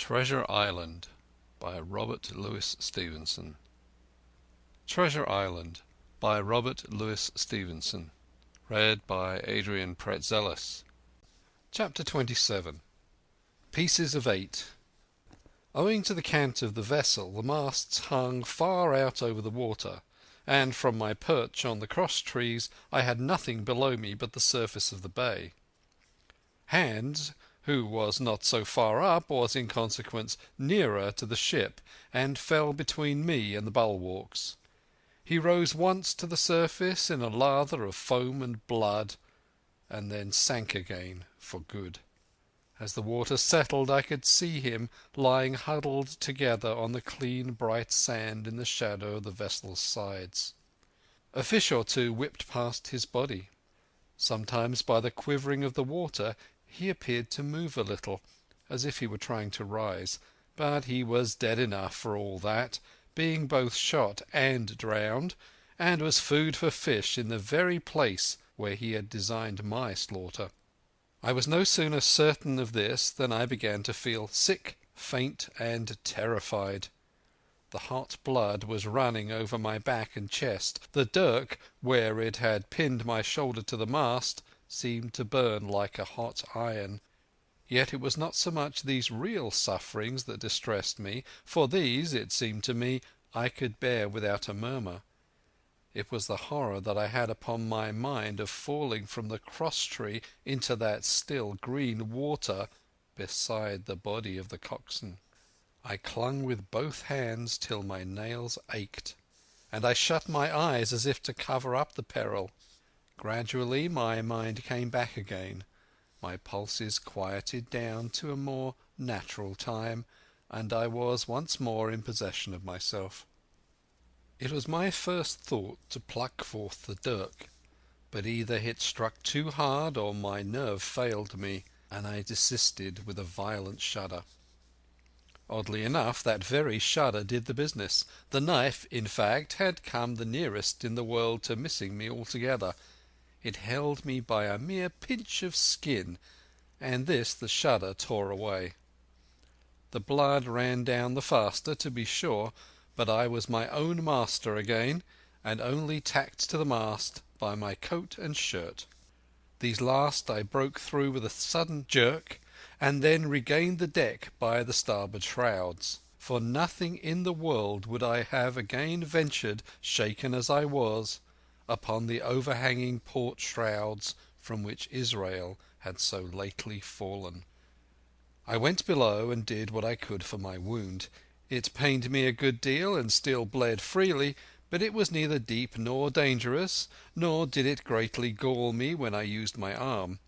Treasure Island by Robert Louis Stevenson. Treasure Island by Robert Louis Stevenson. Read by Adrian Praetzellis. Chapter 27. Pieces of 8. Owing to the cant of the vessel, the masts hung far out over the water, and from my perch on the cross trees I had nothing below me but the surface of the bay. Hans, who was not so far up, was in consequence nearer to the ship, and fell between me and the bulwarks. He rose once to the surface in a lather of foam and blood, and then sank again for good. As the water settled I could see him lying huddled together on the clean bright sand in the shadow of the vessel's sides. A fish or two whipped past his body. Sometimes by the quivering of the water he appeared to move a little, as if he were trying to rise, but he was dead enough for all that, being both shot and drowned, and was food for fish in the very place where he had designed my slaughter. I was no sooner certain of this than I began to feel sick, faint, and terrified. The hot blood was running over my back and chest. The dirk, where it had pinned my shoulder to the mast, seemed to burn like a hot iron. Yet it was not so much these real sufferings that distressed me, for these, it seemed to me, I could bear without a murmur. It was the horror that I had upon my mind of falling from the cross-tree into that still green water beside the body of the coxswain. I clung with both hands till my nails ached, and I shut my eyes as if to cover up the peril. Gradually my mind came back again. My pulses quieted down to a more natural time, and I was once more in possession of myself. It was my first thought to pluck forth the dirk, but either it struck too hard or my nerve failed me, and I desisted with a violent shudder. Oddly enough, that very shudder did the business. The knife, in fact, had come the nearest in the world to missing me altogether. It held me by a mere pinch of skin, and this the shudder tore away. The blood ran down the faster, to be sure, but I was my own master again, and only tacked to the mast by my coat and shirt. These last I broke through with a sudden jerk, and then regained the deck by the starboard shrouds. For nothing in the world would I have again ventured, shaken as I was, upon the overhanging port shrouds from which Israel had so lately fallen. I went below and did what I could for my wound. It pained me a good deal and still bled freely, but it was neither deep nor dangerous, nor did it greatly gall me when I used my arm.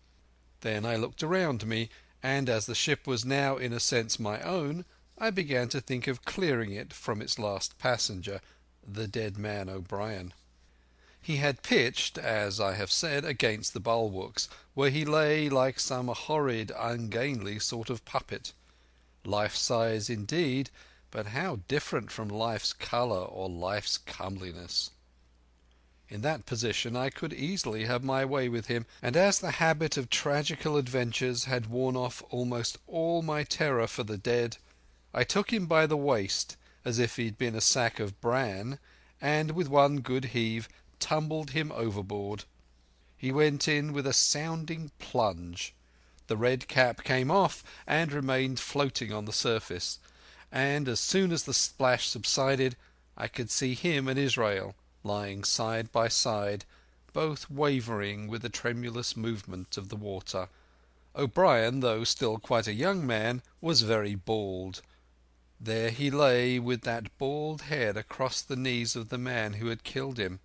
Then I looked around me, and as the ship was now in a sense my own, I began to think of clearing it from its last passenger, the dead man O'Brien. He had pitched, as I have said, against the bulwarks, where he lay like some horrid, ungainly sort of puppet. Life-size indeed, but how different from life's colour or life's comeliness. In that position I could easily have my way with him, and as the habit of tragical adventures had worn off almost all my terror for the dead, I took him by the waist as if he had been a sack of bran, and with one good heave tumbled him overboard. He went in with a sounding plunge. The red cap came off and remained floating on the surface, and as soon as the splash subsided I could see him and Israel lying side by side, both wavering with the tremulous movement of the water. O'Brien, though still quite a young man, was very bald. There he lay with that bald head across the knees of the man who had killed him,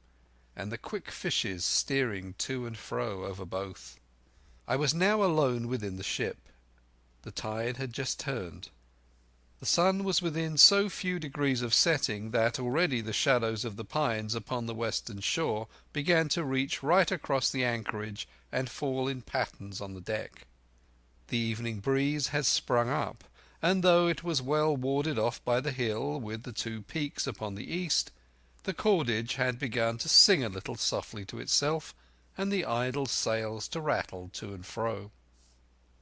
and the quick fishes steering to and fro over both. I was now alone within the ship. The tide had just turned. The sun was within so few degrees of setting that already the shadows of the pines upon the western shore began to reach right across the anchorage and fall in patterns on the deck. The evening breeze had sprung up, and though it was well warded off by the hill with the two peaks upon the east, the cordage had begun to sing a little softly to itself, and the idle sails to rattle to and fro.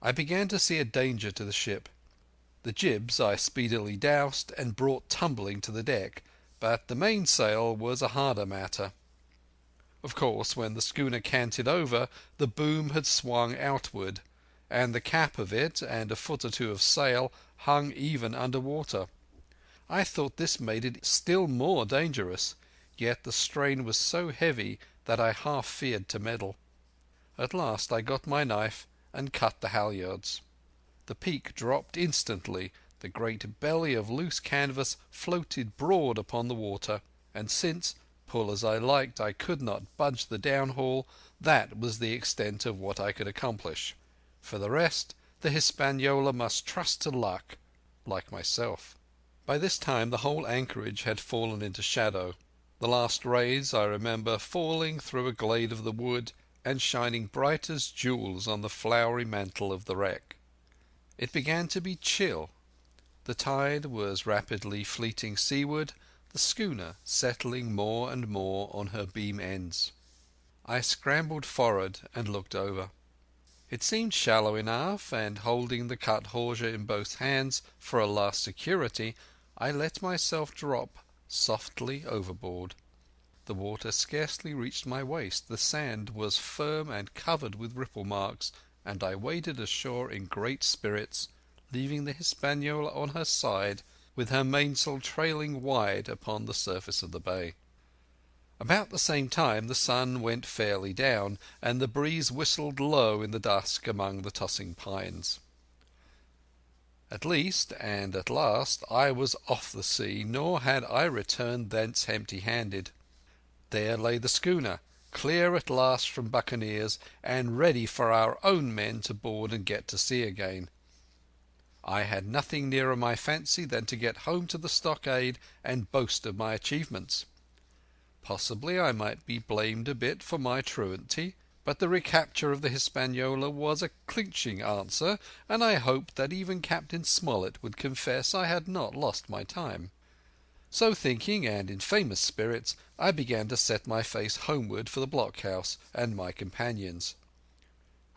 I began to see a danger to the ship. The jibs I speedily doused and brought tumbling to the deck, but the mainsail was a harder matter. Of course, when the schooner canted over, the boom had swung outward, and the cap of it and a foot or two of sail hung even under water. I thought this made it still more dangerous, yet the strain was so heavy that I half feared to meddle. At last I got my knife and cut the halyards. The peak dropped instantly, the great belly of loose canvas floated broad upon the water, and since, pull as I liked, I could not budge the downhaul, that was the extent of what I could accomplish. For the rest, the Hispaniola must trust to luck, like myself. By this time the whole anchorage had fallen into shadow. The last rays, I remember, falling through a glade of the wood and shining bright as jewels on the flowery mantle of the wreck. It began to be chill. The tide was rapidly fleeting seaward, the schooner settling more and more on her beam ends. I scrambled forward and looked over. It seemed shallow enough, and holding the cut hawser in both hands for a last security, I let myself drop softly overboard. The water scarcely reached my waist, the sand was firm and covered with ripple marks, and I waded ashore in great spirits, leaving the Hispaniola on her side, with her mainsail trailing wide upon the surface of the bay. About the same time the sun went fairly down, and the breeze whistled low in the dusk among the tossing pines. At least, and at last, I was off the sea, nor had I returned thence empty-handed. There lay the schooner, clear at last from buccaneers, and ready for our own men to board and get to sea again. I had nothing nearer my fancy than to get home to the stockade and boast of my achievements. Possibly I might be blamed a bit for my truancy, but the recapture of the Hispaniola was a clinching answer, and I hoped that even Captain Smollett would confess I had not lost my time. So thinking, and in famous spirits, I began to set my face homeward for the blockhouse and my companions.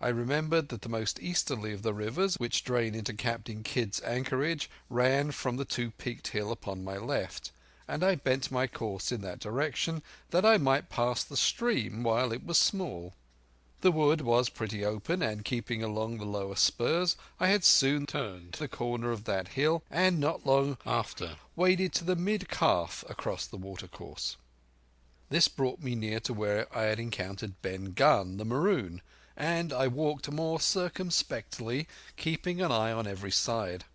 I remembered that the most easterly of the rivers which drain into Captain Kidd's anchorage ran from the two-peaked hill upon my left, and I bent my course in that direction, that I might pass the stream while it was small. The wood was pretty open, and keeping along the lower spurs, I had soon turned the corner of that hill, and not long after waded to the mid-calf across the watercourse. This brought me near to where I had encountered Ben Gunn, the Maroon, and I walked more circumspectly, keeping an eye on every side.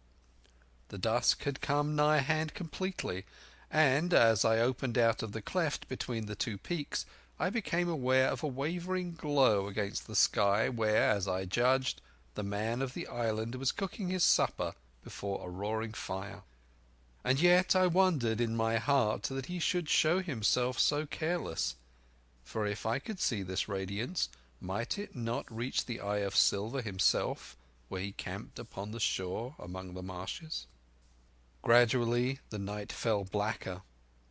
The dusk had come nigh hand completely, and as I opened out of the cleft between the two peaks, I became aware of a wavering glow against the sky where, as I judged, the man of the island was cooking his supper before a roaring fire. And yet I wondered in my heart that he should show himself so careless, for if I could see this radiance, might it not reach the Eye of Silver himself, where he camped upon the shore among the marshes? Gradually the night fell blacker.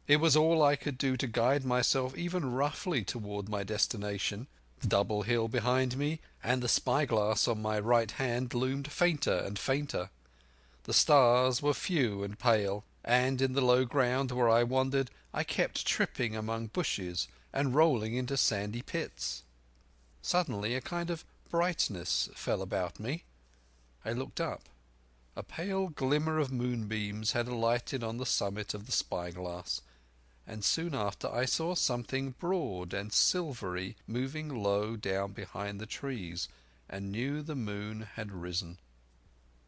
It was all I could do to guide myself even roughly toward my destination. The double hill behind me and the spyglass on my right hand loomed fainter and fainter. The stars were few and pale, and in the low ground where I wandered I kept tripping among bushes and rolling into sandy pits. Suddenly a kind of brightness fell about me. I looked up. A pale glimmer of moonbeams had alighted on the summit of the spyglass, and soon after I saw something broad and silvery moving low down behind the trees, and knew the moon had risen.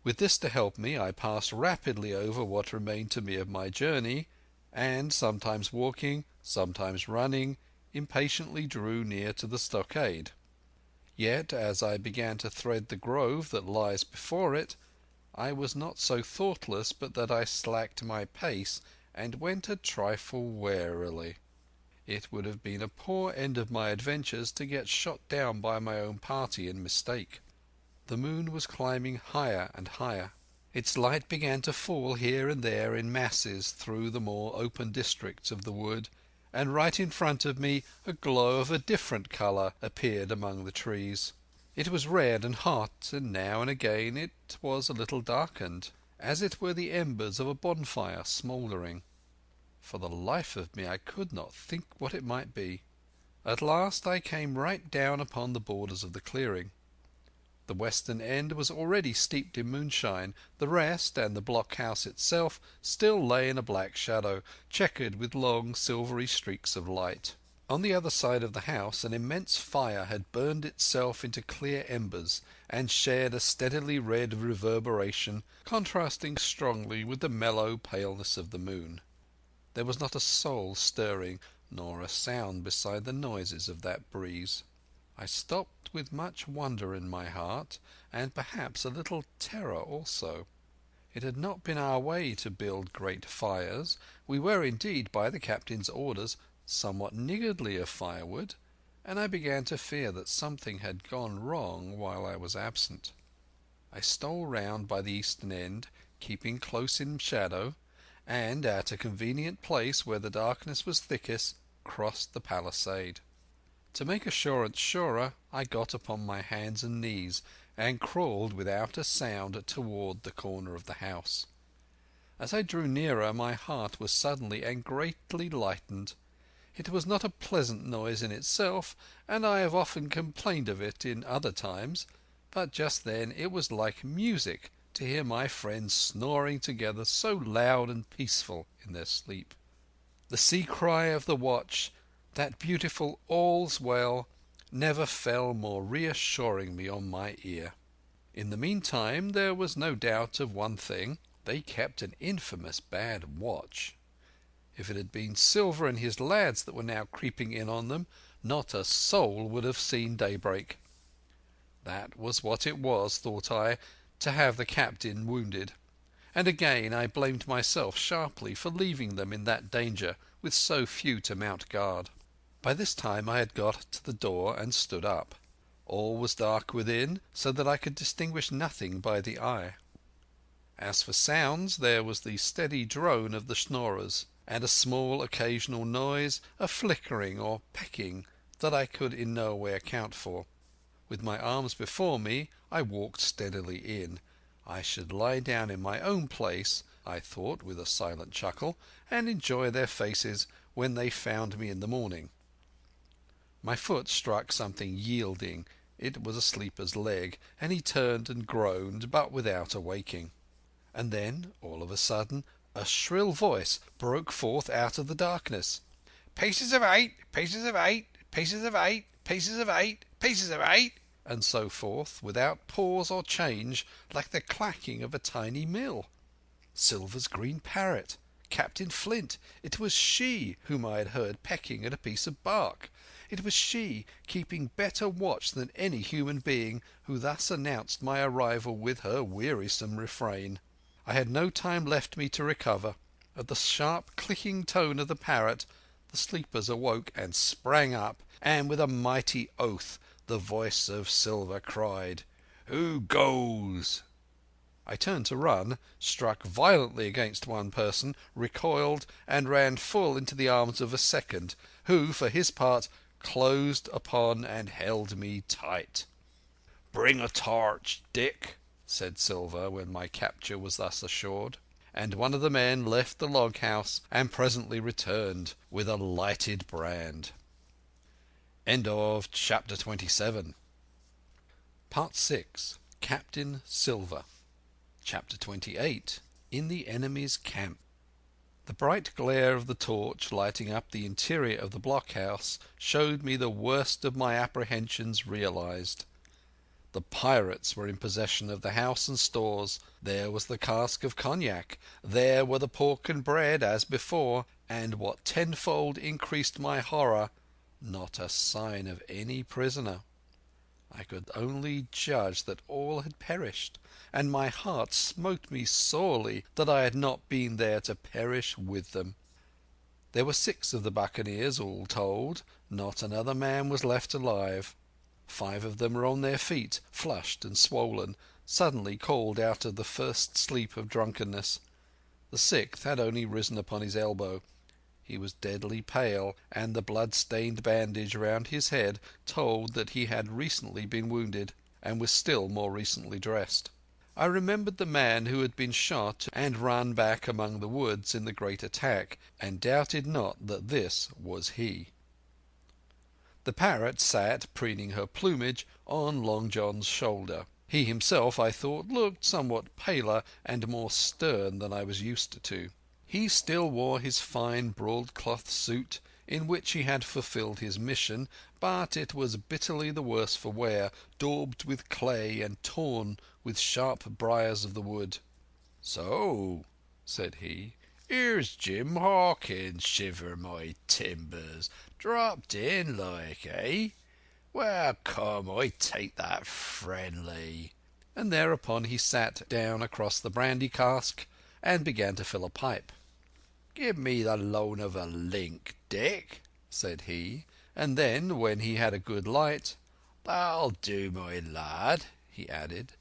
With this to help me, I passed rapidly over what remained to me of my journey, and, sometimes walking, sometimes running, impatiently drew near to the stockade. Yet, as I began to thread the grove that lies before it, I was not so thoughtless but that I slacked my pace and went a trifle warily. It would have been a poor end of my adventures to get shot down by my own party in mistake. The moon was climbing higher and higher. Its light began to fall here and there in masses through the more open districts of the wood, and right in front of me a glow of a different colour appeared among the trees. It was red and hot, and now and again it was a little darkened, as it were the embers of a bonfire smouldering. For the life of me I could not think what it might be. At last I came right down upon the borders of the clearing. The western end was already steeped in moonshine. The rest, and the blockhouse itself, still lay in a black shadow, checkered with long silvery streaks of light. On the other side of the house an immense fire had burned itself into clear embers, and shed a steadily red reverberation, contrasting strongly with the mellow paleness of the moon. There was not a soul stirring, nor a sound beside the noises of that breeze. I stopped with much wonder in my heart, and perhaps a little terror also. It had not been our way to build great fires. We were indeed, by the captain's orders, somewhat niggardly of firewood, and I began to fear that something had gone wrong while I was absent. I stole round by the eastern end, keeping close in shadow, and at a convenient place where the darkness was thickest, crossed the palisade. To make assurance surer, I got upon my hands and knees and crawled without a sound toward the corner of the house. As I drew nearer, my heart was suddenly and greatly lightened. It was not a pleasant noise in itself, and I have often complained of it in other times, but just then it was like music to hear my friends snoring together so loud and peaceful in their sleep. The sea-cry of the watch, that beautiful "All's well," never fell more reassuringly on my ear. In the meantime there was no doubt of one thing: they kept an infamous bad watch. If it had been Silver and his lads that were now creeping in on them, not a soul would have seen daybreak. That was what it was, thought I, to have the captain wounded, and again I blamed myself sharply for leaving them in that danger with so few to mount guard. By this time I had got to the door and stood up. All was dark within, so that I could distinguish nothing by the eye. As for sounds, there was the steady drone of the schnorrers, and a small occasional noise, a flickering or pecking, that I could in no way account for. With my arms before me, I walked steadily in. I should lie down in my own place, I thought with a silent chuckle, and enjoy their faces when they found me in the morning. My foot struck something yielding. It was a sleeper's leg, and he turned and groaned, but without awaking. And then, all of a sudden, a shrill voice broke forth out of the darkness. "Pieces of 8, pieces of 8, pieces of 8, pieces of 8, pieces of 8," and so forth, without pause or change, like the clacking of a tiny mill. Silver's green parrot! Captain Flint! It was she whom I had heard pecking at a piece of bark. It was she, keeping better watch than any human being, who thus announced my arrival with her wearisome refrain. I had no time left me to recover. At the sharp clicking tone of the parrot, the sleepers awoke and sprang up, and with a mighty oath the voice of Silver cried, "Who goes?" I turned to run, struck violently against one person, recoiled, and ran full into the arms of a second, who, for his part, closed upon and held me tight. "Bring a torch, Dick," said Silver, when my capture was thus assured. And one of the men left the log house and presently returned with a lighted brand. Chapter 27. Part 6. Captain Silver. Chapter 28. In the enemy's camp. The bright glare of the torch lighting up the interior of the blockhouse showed me the worst of my apprehensions realized. The pirates were in possession of the house and stores. There was the cask of cognac. There were the pork and bread as before, and what tenfold increased my horror, not a sign of any prisoner. I could only judge that all had perished, and my heart smote me sorely that I had not been there to perish with them. There were 6 of the buccaneers, all told. Not another man was left alive. 5 of them were on their feet, flushed and swollen, suddenly called out of the first sleep of drunkenness. The 6th had only risen upon his elbow. He was deadly pale, and the blood-stained bandage round his head told that he had recently been wounded, and was still more recently dressed. I remembered the man who had been shot and run back among the woods in the great attack, and doubted not that this was he. The parrot sat, preening her plumage, on Long John's shoulder. He himself, I thought, looked somewhat paler and more stern than I was used to. He still wore his fine broadcloth suit, in which he had fulfilled his mission, but it was bitterly the worse for wear, daubed with clay and torn with sharp briars of the wood. "So," said he, "here's Jim Hawkins, shiver my timbers. Dropped in like, eh? Well, come, I take that friendly." And thereupon he sat down across the brandy cask and began to fill a pipe. "Give me the loan of a link, Dick," said he, and then, when he had a good light, "That'll do, my lad," he added.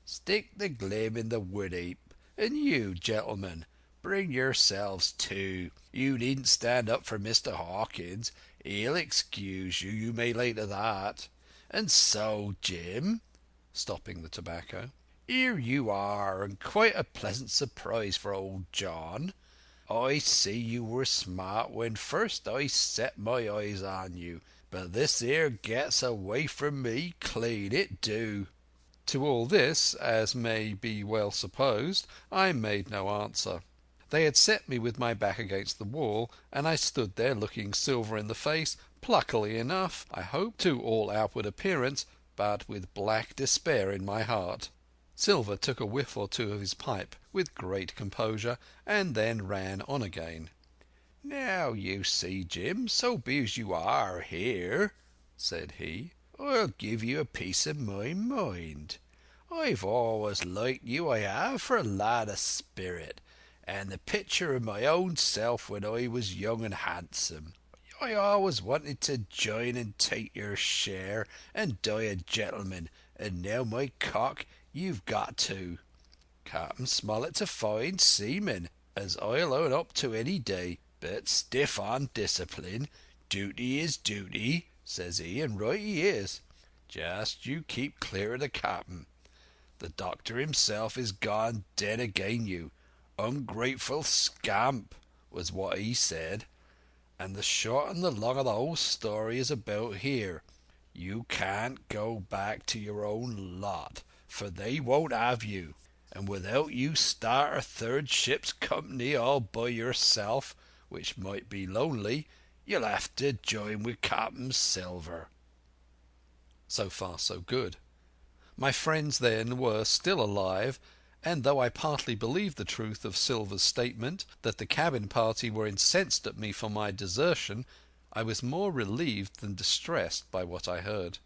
"Stick the glim in the wood heap, and you, gentlemen, bring yourselves too. You needn't stand up for Mr. Hawkins. He'll excuse you, you may lay to that. And so, Jim," stopping the tobacco, "here you are, and quite a pleasant surprise for old John. I see you were smart when first I set my eyes on you, but this here gets away from me clean, it do." To all this, as may be well supposed, I made no answer. They had set me with my back against the wall, and I stood there looking Silver in the face, pluckily enough, I hope, to all outward appearance, but with black despair in my heart. Silver took a whiff or two of his pipe with great composure, and then ran on again. "Now you see, Jim, so be as you are here," said he, "I'll give you a piece of my mind. I've always liked you, I have, for a lad of spirit, and the picture of my own self when I was young and handsome. I always wanted to join and take your share and die a gentleman, and now, my cock, you've got to. Captain Smollett's a fine seaman, as I'll own up to any day, but stiff on discipline. Duty is duty, says he, and right he is. Just you keep clear of the captain. The doctor himself is gone dead again you. Ungrateful scamp, was what he said. And the short and the long of the whole story is about here. You can't go back to your own lot, for they won't have you. And without you start a third ship's company all by yourself, which might be lonely, you'll have to join with Captain Silver." So far so good. My friends, then, were still alive, and though I partly believed the truth of Silver's statement that the cabin party were incensed at me for my desertion, I was more relieved than distressed by what I heard.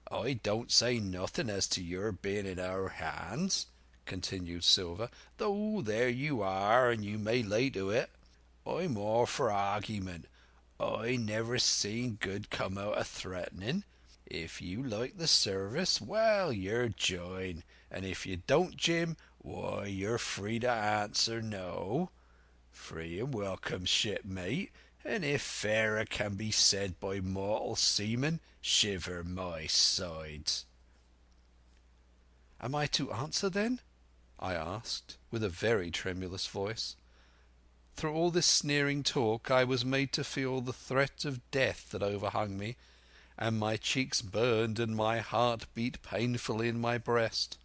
"I don't say nothing as to your being in our hands," continued Silver, "though there you are, and you may lay to it. I'm all for argument. I never seen good come out of threatening. If you like the service, well, you're joined, and if you don't, Jim, why, you're free to answer no. Free and welcome, shipmate, and if fairer can be said by mortal seamen, shiver my sides." "Am I to answer, then?" I asked, with a very tremulous voice. Through all this sneering talk I was made to feel the threat of death that overhung me, and my cheeks burned and my heart beat painfully in my breast.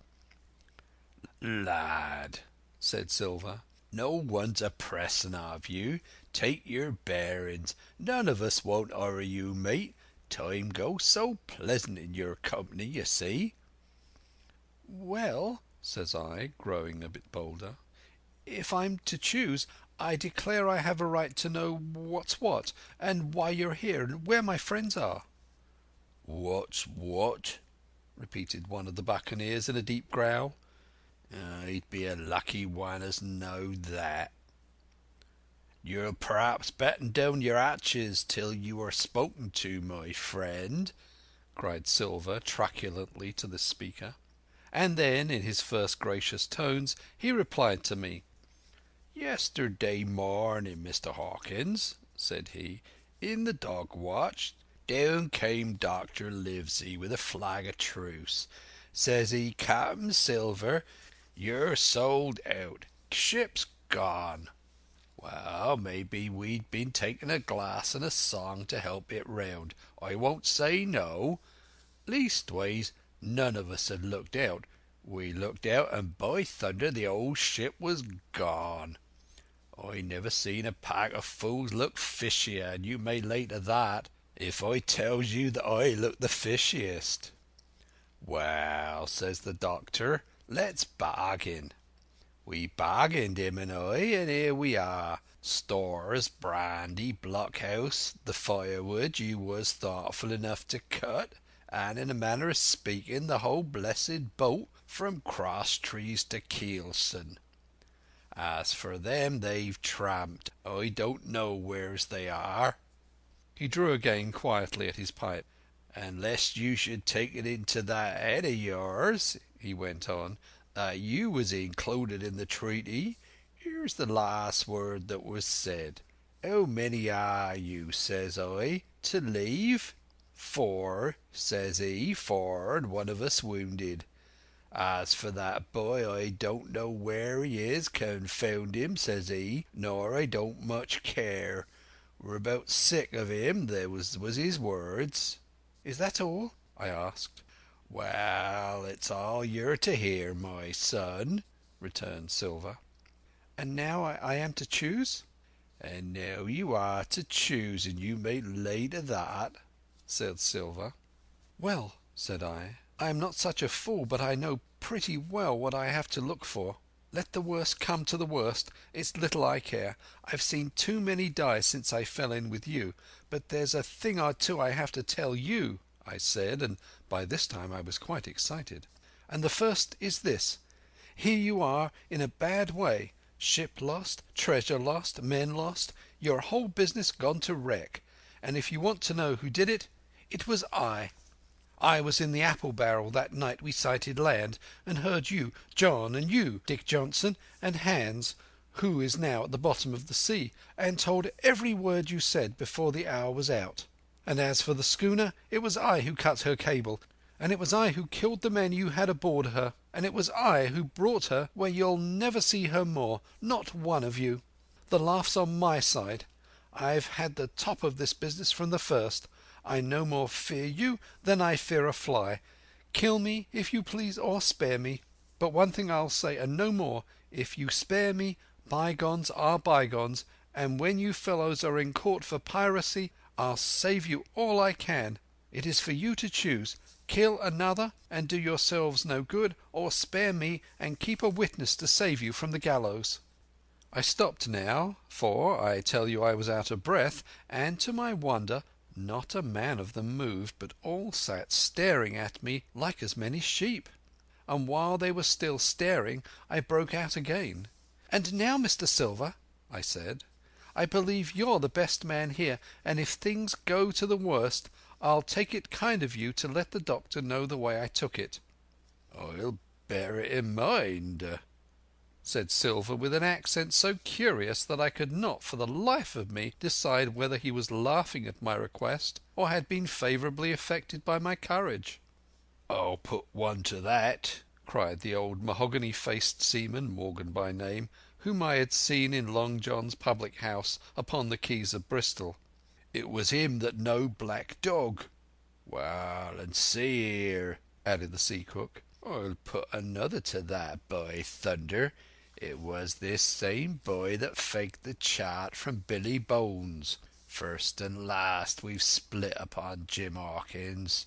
"Lad," said Silver, "no one's a pressing of you. Take your bearings. None of us won't hurry you, mate. Time goes so pleasant in your company, you see." "Well," says I, growing a bit bolder, "if I'm to choose, I declare I have a right to know what's what, and why you're here, and where my friends are." "What's what?" repeated one of the buccaneers in a deep growl. "I'd be a lucky one as knowed that." "You'll perhaps batten down your hatches till you are spoken to, my friend," cried Silver truculently to the speaker. And then, in his first gracious tones, he replied to me. "Yesterday morning, Mr. Hawkins," said he, "in the dog watch, down came Dr. Livesey with a flag of truce, Says he, Captain Silver, you're sold out. Ship's gone. Well, maybe we'd been taking a glass and a song to help it round. I won't say no. Leastways, none of us had looked out. We looked out, and by thunder, the old ship was gone. I never seen a pack of fools look fishier, and you may lay to that, if I tells you that I look the fishiest. Well, says the doctor, let's bargain. We bargained, him and I, and here we are. Stores, brandy, blockhouse, the firewood you was thoughtful enough to cut, and in a manner of speaking, the whole blessed boat from Crosstrees to Keelson. As for them, they've tramped. I don't know wheres they are. He drew again quietly at his pipe. And lest you should take it into that head of yours, he went on, that you was included in the treaty, here's the last word that was said. How many are you, says I, to leave? 4, says he, 4 and one of us wounded. As for that boy, I don't know where he is, confound him, says he, nor I don't much care. We're about sick of him, there was his words. Is that all? I asked. Well, it's all you're to hear, my son, returned Silver. And now I am to choose? And now you are to choose, and you may lay to that, said Silver. Well, said I am not such a fool, but I know pretty well what I have to look for. Let the worst come to the worst. It's little I care. I've seen too many die since I fell in with you. But there's a thing or two I have to tell you, I said, and by this time I was quite excited. And the first is this. Here you are in a bad way. Ship lost, treasure lost, men lost, your whole business gone to wreck. And if you want to know who did it, it was I. I was in the apple barrel that night we sighted land, and heard you, John, and you, Dick Johnson, and Hans, who is now at the bottom of the sea, and told every word you said before the hour was out. And as for the schooner, it was I who cut her cable, and it was I who killed the men you had aboard her, and it was I who brought her where you'll never see her more, not one of you. The laugh's on my side. I've had the top of this business from the first. I no more fear you than I fear a fly. Kill me, if you please, or spare me. But one thing I'll say, and no more. If you spare me, bygones are bygones, and when you fellows are in court for piracy, I'll save you all I can. It is for you to choose. Kill another and do yourselves no good, or spare me and keep a witness to save you from the gallows. I stopped now, for I tell you I was out of breath, and to my wonder not a man of them moved, but all sat staring at me like as many sheep. And while they were still staring, I broke out again. "And now, Mr. Silver," I said, "I believe you're the best man here, and if things go to the worst, I'll take it kind of you to let the doctor know the way I took it." "I'll bear it in mind," said Silver with an accent so curious that I could not for the life of me decide whether he was laughing at my request or had been favourably affected by my courage. "I'll put one to that," cried the old mahogany-faced seaman, Morgan by name, whom I had seen in Long John's public house upon the quays of Bristol. "It was him that knowed Black Dog. Well, and see here," added the sea cook, "I'll put another to that, by thunder. It was this same boy that faked the chart from Billy Bones. First and last we've split upon Jim Hawkins."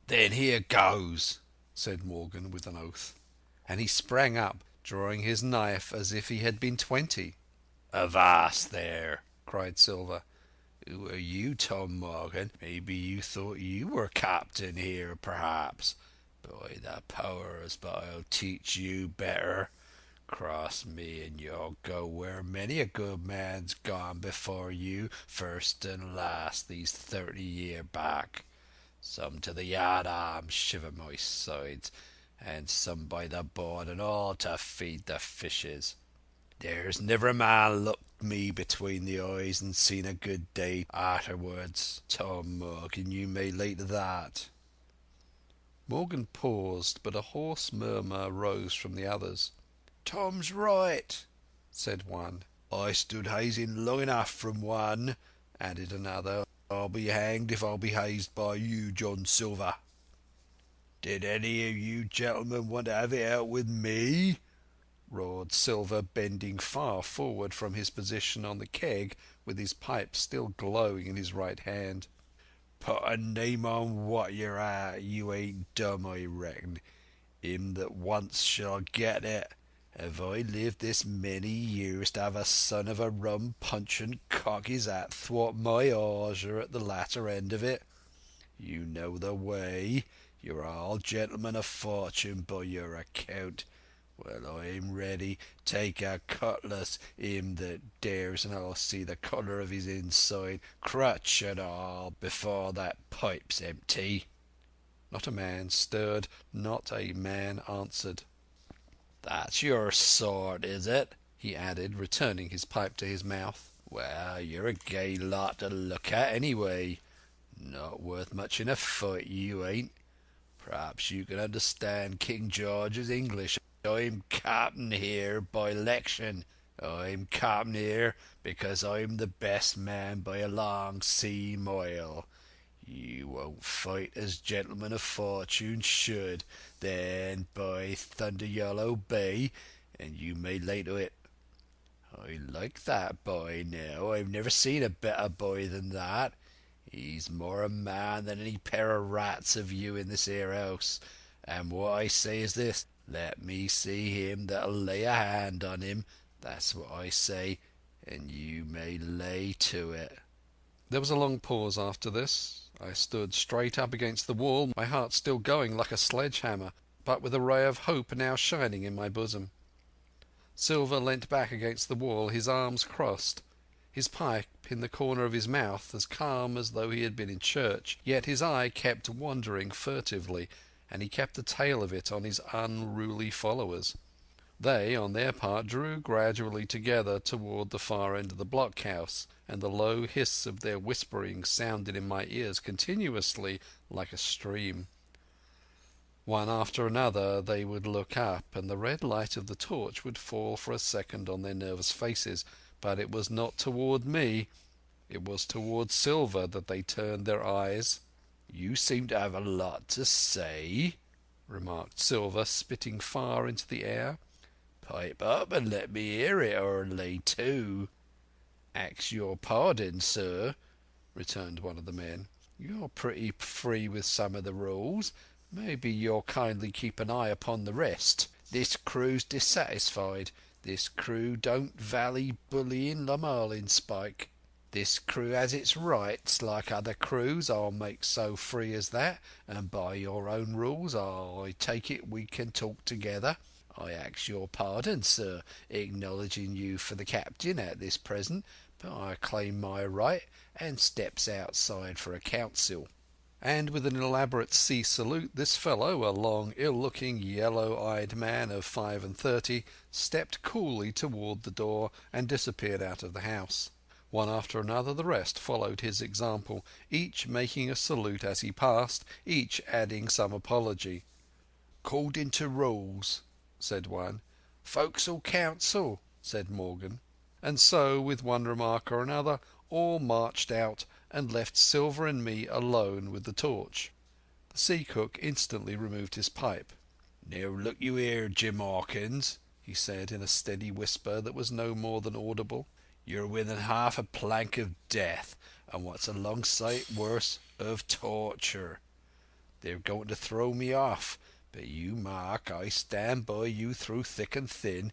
"Then here goes," said Morgan with an oath. And he sprang up, drawing his knife as if he had been 20. "Avast there!" cried Silver. "Who are you, Tom Morgan? Maybe you thought you were captain here, perhaps. By the powers, but I'll teach you better. Cross me, and you'll go where many a good man's gone before you, first and last, these 30 year back. Some to the yard arms, shiver my sides, and some by the board, and all to feed the fishes. There's never a man looked me between the eyes and seen a good day afterwards. Tom Morgan, you may lay to that." Morgan paused, but a hoarse murmur rose from the others. "Tom's right," said one. "I stood hazing long enough from one," added another. "I'll be hanged if I'll be hazed by you, John Silver." "Did any of you gentlemen want to have it out with me?" roared Silver, bending far forward from his position on the keg, with his pipe still glowing in his right hand. "Put a name on what you're at. You ain't dumb, I reckon. Him that once shall get it. Have I lived this many years to have a son of a rum punch and cock his hat thwart my hawser at the latter end of it? You know the way. You're all gentlemen of fortune by your account. Well, I'm ready. Take a cutlass, him that dares, and I'll see the colour of his inside, crutch and all, before that pipe's empty." Not a man stirred, not a man answered. "That's your sort, is it?" he added, returning his pipe to his mouth. "Well, you're a gay lot to look at, anyway. Not worth much in a fight, you ain't. Perhaps you can understand King George's English. I'm captain here by election. I'm captain here because I'm the best man by a long sea mile. You won't fight as gentlemen of fortune should. Then, by thunder, you'll obey, and you may lay to it. I like that boy now. I've never seen a better boy than that. He's more a man than any pair of rats of you in this here house. And what I say is this: let me see him that'll lay a hand on him. That's what I say, and you may lay to it." There was a long pause after this. I stood straight up against the wall, my heart still going like a sledgehammer, but with a ray of hope now shining in my bosom. Silver leant back against the wall, his arms crossed, his pipe in the corner of his mouth, as calm as though he had been in church. Yet his eye kept wandering furtively, and he kept the tail of it on his unruly followers. They, on their part, drew gradually together toward the far end of the blockhouse, and the low hiss of their whispering sounded in my ears continuously like a stream. One after another they would look up, and the red light of the torch would fall for a second on their nervous faces, but it was not toward me. It was toward Silver that they turned their eyes. "You seem to have a lot to say," remarked Silver, spitting far into the air. "Pipe up and let me hear it, or lay to." "Ax your pardon, sir," returned one of the men. "You're pretty free with some of the rules. Maybe you'll kindly keep an eye upon the rest. This crew's dissatisfied. This crew don't vally bullying the marlinspike. This crew has its rights, like other crews. I'll make so free as that, and by your own rules I take it we can talk together. I ask your pardon, sir, acknowledging you for the captain at this present, but I claim my right, and steps outside for a council." And with an elaborate sea salute, this fellow, a long, ill-looking, yellow-eyed man of 35, stepped coolly toward the door and disappeared out of the house. One after another the rest followed his example, each making a salute as he passed, each adding some apology. "According to rules," said one. "Forecastle council," said Morgan. And so, with one remark or another, all marched out and left Silver and me alone with the torch. The sea cook instantly removed his pipe. "Now look you here, Jim Hawkins," he said in a steady whisper that was no more than audible. "You're within half a plank of death, and what's a long sight worse, of torture. They're going to throw me off, but you mark, I stand by you through thick and thin.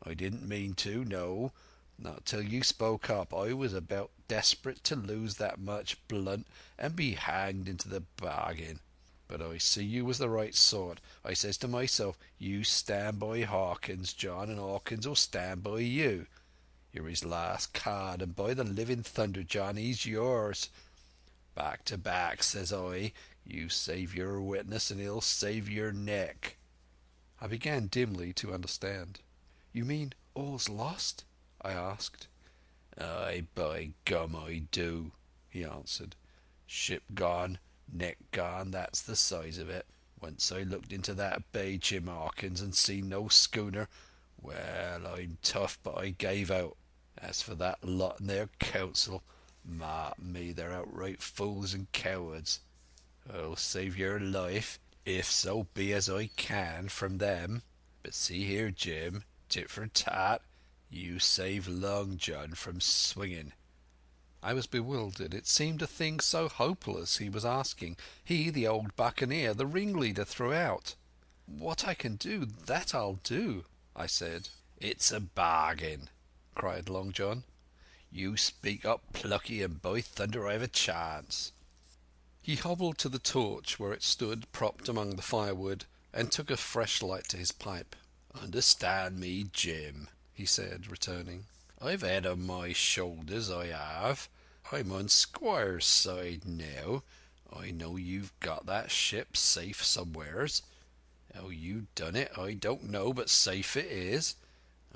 I didn't mean to, no, not till you spoke up. I was about desperate to lose that much blunt and be hanged into the bargain. But I see you was the right sort. I says to myself, you stand by Hawkins, John, and Hawkins'll stand by you. You're his last card, and by the living thunder, John, he's yours. Back to back, says I. You save your witness, and he'll save your neck." I began dimly to understand. "You mean all's lost?" I asked. "Aye, by gum, I do," he answered. "Ship gone, neck gone, that's the size of it. Once I looked into that bay, Jim Hawkins, and seen no schooner. Well, I'm tough, but I gave out. As for that lot in their council, mark me, they're outright fools and cowards. I'll save your life, if so be as I can, from them. But see here, Jim, tit for tat, you save Long John from swinging." I was bewildered. It seemed a thing so hopeless he was asking. He, the old buccaneer, the ringleader throughout. "What I can do, that I'll do," I said. "It's a bargain," cried Long John. "You speak up plucky, and by thunder I've a chance." He hobbled to the torch where it stood propped among the firewood, and took a fresh light to his pipe. "Understand me, Jim," he said, returning. "I've head on my shoulders, I have. I'm on Squire's side now. I know you've got that ship safe somewheres. How you done it I don't know, but safe it is.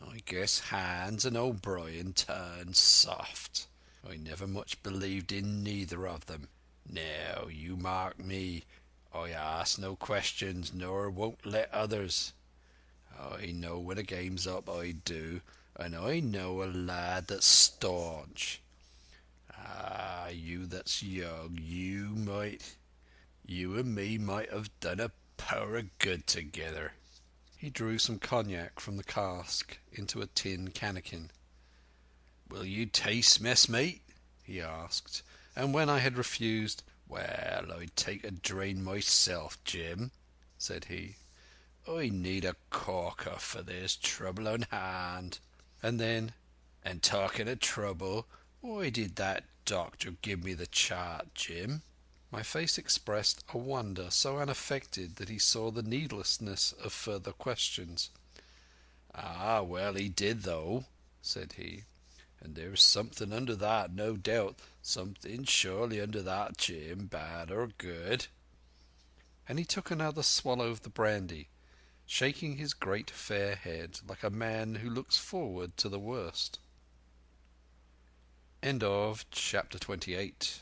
I guess Hans and O'Brien turned soft. I never much believed in neither of them. Now, you mark me. I ask no questions, nor won't let others. I know when a game's up, I do, and I know a lad that's staunch. Ah, you that's young, you and me might have done a power of good together." He drew some cognac from the cask into a tin cannikin. "Will you taste, messmate?" he asked, and when I had refused, "Well, I'd take a drain myself, Jim," said he. "I need a corker, for there's trouble on hand." And then, "And talking of trouble, why did that doctor give me the chart, Jim?" My face expressed a wonder so unaffected that he saw the needlessness of further questions. "Ah, well, he did, though," said he. "And there's something under that, no doubt. Something surely under that, Jim, bad or good." And he took another swallow of the brandy, shaking his great fair head like a man who looks forward to the worst. Chapter 28